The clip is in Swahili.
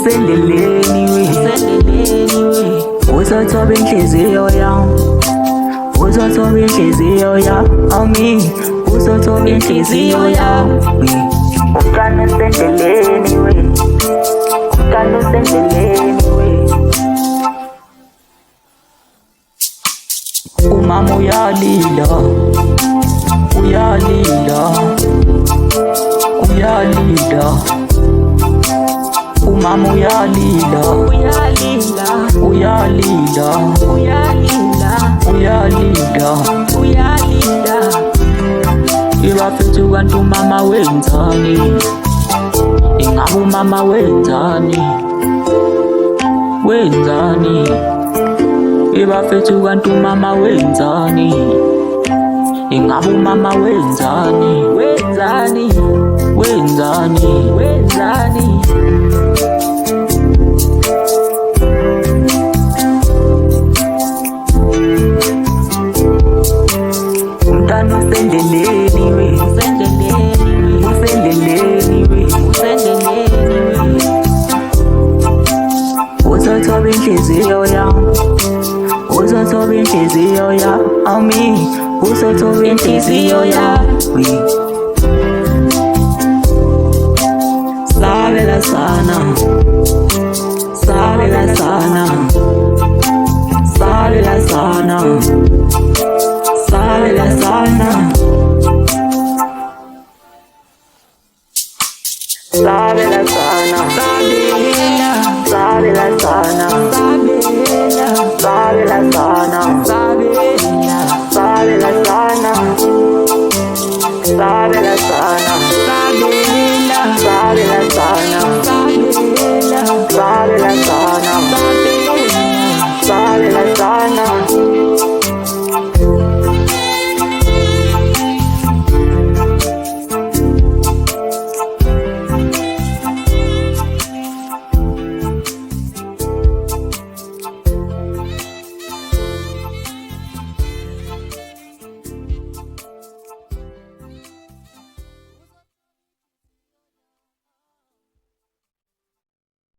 usendleleni we, uzothoba inhliziyo yami, uzothoba inhliziyo yami, uzothoba inhliziyo yami. Umntwana usendleleni we, umntwana usendleleni we. Umama uyalila, uyalila, uyalila. Umama uyalila, uyalila, uyalila, uyalila, uyalila, uyalila. Ibafethu kanti umama wenzani? Ingabe umama wenzani? Wenzani? Ibafethu kanti umama wenzani? Ingabe umama wenzani? Wenzani? Wenzani? Wenzani? Umntwana usendleleni we, usendleleni we, usendleleni we, usendleleni we. Uzothoba inhliziyo yami, uzothoba inhliziyo yami, uzothoba inhliziyo yami. Sabela sana, sabela sana, sabela sana.